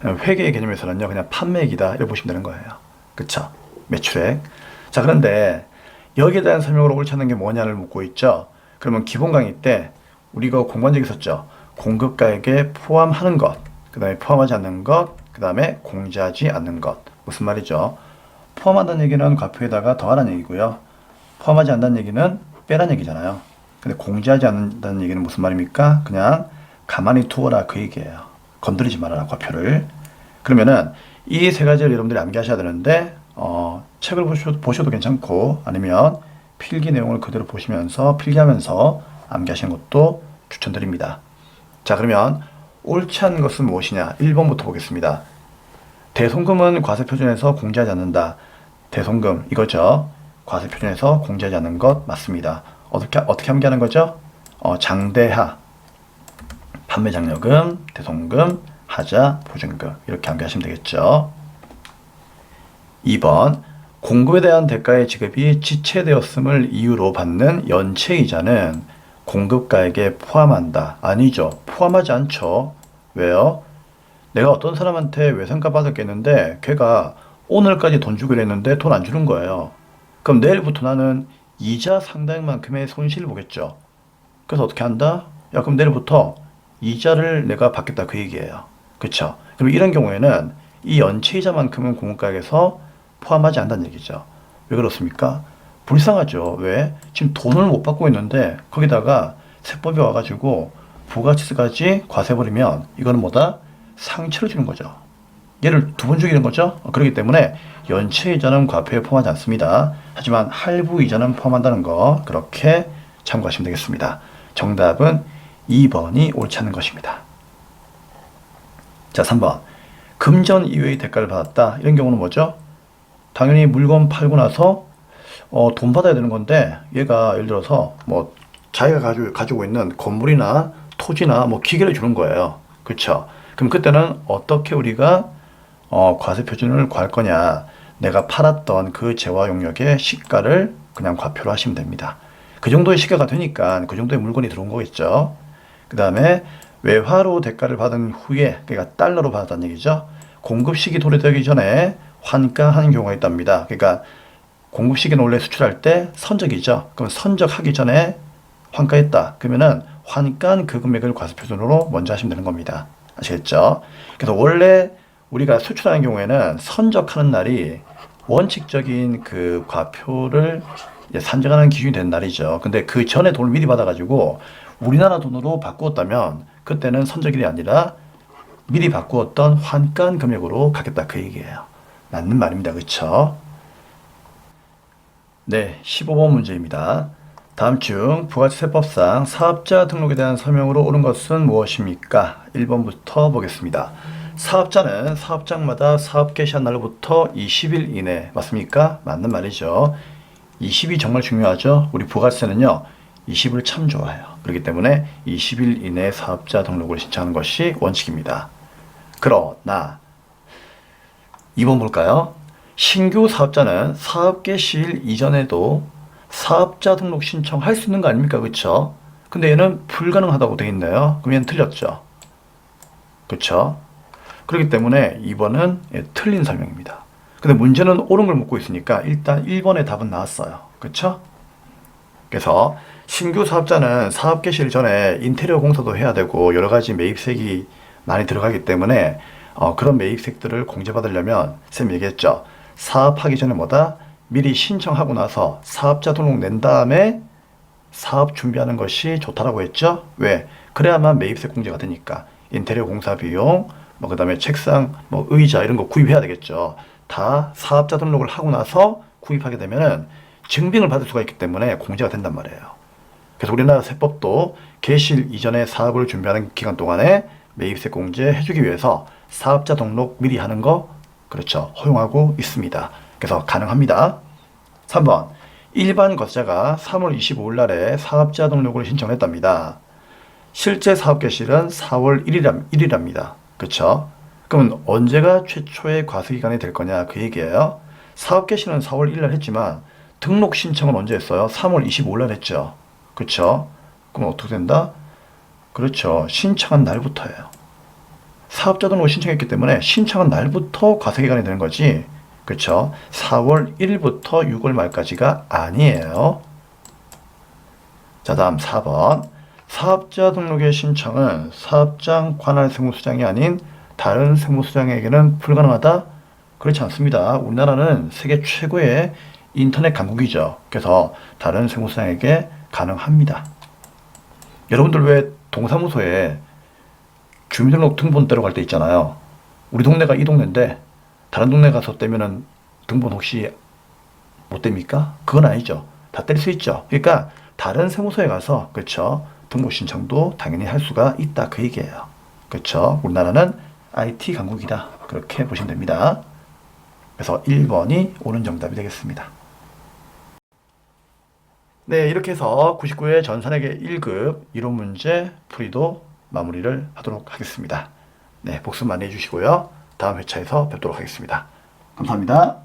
회계의 개념에서는요, 그냥 판매액이다 이렇게 보시면 되는 거예요. 그쵸? 매출액. 자, 그런데 여기에 대한 설명으로 옳지 않은 게 뭐냐를 묻고 있죠. 그러면 기본 강의 때 우리가 공부한 적이 있었죠. 공급 가액에 포함하는 것, 그 다음에 포함하지 않는 것, 그 다음에 공제하지 않는 것. 무슨 말이죠? 포함한다는 얘기는 과표에다가 더하라는 얘기고요. 포함하지 않는다는 얘기는 빼라는 얘기잖아요. 근데 공제하지 않는다는 얘기는 무슨 말입니까? 그냥 가만히 두어라 그 얘기예요. 건드리지 말아라 과표를. 그러면은 이 세 가지를 여러분들이 암기하셔야 되는데 책을 보셔도 괜찮고 아니면 필기 내용을 그대로 보시면서 필기하면서 암기하시는 것도 추천드립니다. 자, 그러면 옳지 않은 것은 무엇이냐? 1번부터 보겠습니다. 대손금은 과세표준에서 공제하지 않는다. 대손금 이거죠. 과세표준에서 공제하지 않는 것 맞습니다. 어떻게 암기하는 거죠? 장대하, 판매장려금, 대손금, 하자, 보증금 이렇게 암기하시면 되겠죠. 2번 공급에 대한 대가의 지급이 지체되었음을 이유로 받는 연체이자는 공급가액에 포함한다. 아니죠. 포함하지 않죠. 왜요? 내가 어떤 사람한테 외상값 받았겠는데 걔가 오늘까지 돈 주기로 했는데 돈 안 주는 거예요. 그럼 내일부터 나는 이자 상당만큼의 손실을 보겠죠. 그래서 어떻게 한다? 야, 그럼 내일부터 이자를 내가 받겠다 그 얘기예요. 그쵸? 그럼 이런 경우에는 이 연체이자만큼은 공급가액에서 포함하지 않는다는 얘기죠. 왜 그렇습니까? 불쌍하죠. 왜? 지금 돈을 못 받고 있는데 거기다가 세법이 와가지고 부가치세까지 과세해버리면 이거는 뭐다? 상처를 주는 거죠. 얘를 두 번 죽이는 거죠. 그렇기 때문에 연체이자는 과표에 포함하지 않습니다. 하지만 할부이자는 포함한다는 거 그렇게 참고하시면 되겠습니다. 정답은 2번이 옳지 않은 것입니다. 자, 3번 금전 이외의 대가를 받았다. 이런 경우는 뭐죠? 당연히 물건 팔고 나서 돈 받아야 되는 건데 얘가 예를 들어서 뭐 자기가 가지고 있는 건물이나 토지나 뭐 기계를 주는 거예요. 그렇죠? 그럼 그때는 어떻게 우리가 과세 표준을 구할 거냐? 내가 팔았던 그 재화 용역의 시가를 그냥 과표로 하시면 됩니다. 그 정도의 시가가 되니까 그 정도의 물건이 들어온 거겠죠. 그 다음에 외화로 대가를 받은 후에 그러니까 달러로 받았다는 얘기죠. 공급 시기 도래되기 전에 환가하는 경우가 있답니다. 그러니까 공급 시기는 원래 수출할 때 선적이죠. 그럼 선적하기 전에 환가했다. 그러면은 환가한 그 금액을 과세표준으로 먼저 하시면 되는 겁니다. 아시겠죠? 그래서 원래 우리가 수출하는 경우에는 선적하는 날이 원칙적인 그 과표를 산정하는 기준이 된 날이죠. 근데 그 전에 돈을 미리 받아가지고 우리나라 돈으로 바꾸었다면 그때는 선적일이 아니라 미리 바꾸었던 환가한 금액으로 가겠다 그 얘기예요. 맞는 말입니다. 그렇죠? 네, 15번 문제입니다. 다음 중 부가치세법상 사업자 등록에 대한 설명으로 옳은 것은 무엇입니까? 1번부터 보겠습니다. 사업자는 사업장마다 사업 개시한 날로부터 20일 이내 맞습니까? 맞는 말이죠. 20이 정말 중요하죠. 우리 부가세는요 20을 참 좋아해요. 그렇기 때문에 20일 이내 사업자 등록을 신청하는 것이 원칙입니다. 그러나 2번 볼까요? 신규 사업자는 사업 개시일 이전에도 사업자 등록 신청할 수 있는 거 아닙니까? 그렇죠? 근데 얘는 불가능하다고 되어 있네요. 그럼 얘는 틀렸죠. 그렇죠? 그렇기 때문에 2번은 틀린 설명입니다. 근데 문제는 옳은 걸 묻고 있으니까 일단 1번의 답은 나왔어요. 그쵸? 그래서 신규 사업자는 사업 개시일 전에 인테리어 공사도 해야 되고 여러 가지 매입색이 많이 들어가기 때문에 그런 매입색들을 공제받으려면 쌤 얘기했죠. 사업하기 전에 뭐다? 미리 신청하고 나서 사업자 등록 낸 다음에 사업 준비하는 것이 좋다라고 했죠. 왜? 그래야만 매입세 공제가 되니까. 인테리어 공사 비용, 그 다음에 책상, 의자 이런 거 구입해야 되겠죠. 다 사업자 등록을 하고 나서 구입하게 되면은 증빙을 받을 수가 있기 때문에 공제가 된단 말이에요. 그래서 우리나라 세법도 개시일 이전에 사업을 준비하는 기간 동안에 매입세 공제 해주기 위해서 사업자 등록 미리 하는 거, 그렇죠, 허용하고 있습니다. 그래서 가능합니다. 3번, 일반 거주자가 3월 25일 날에 사업자 등록을 신청했답니다. 실제 사업 개시일은 4월 1일입니다. 그쵸? 그러면 언제가 최초의 과세기간이 될 거냐 그 얘기예요. 사업 개시는 4월 1일 날 했지만 등록 신청은 언제 했어요? 3월 25일 날 했죠. 그쵸? 그럼 어떻게 된다? 그렇죠. 신청한 날부터예요. 사업자 등록을 신청했기 때문에 신청한 날부터 과세기간이 되는 거지. 그쵸? 4월 1일부터 6월 말까지가 아니에요. 자, 다음 4번. 사업자 등록의 신청은 사업장 관할 세무서장이 아닌 다른 세무서장에게는 불가능하다? 그렇지 않습니다. 우리나라는 세계 최고의 인터넷 강국이죠. 그래서 다른 세무서장에게 가능합니다. 여러분들 왜 동사무소에 주민등록 등본 떼러 갈 때 있잖아요. 우리 동네가 이 동네인데 다른 동네 가서 떼면은 등본 혹시 못 뗍니까? 그건 아니죠. 다 뗄 수 있죠. 그러니까 다른 세무서에 가서, 그렇죠, 등록 신청도 당연히 할 수가 있다 그 얘기예요. 그렇죠? 우리나라는 IT 강국이다. 그렇게 보시면 됩니다. 그래서 1번이 옳은 정답이 되겠습니다. 네, 이렇게 해서 99회 전산회계 1급 이론 문제 풀이도 마무리를 하도록 하겠습니다. 네, 복습 많이 해주시고요. 다음 회차에서 뵙도록 하겠습니다. 감사합니다.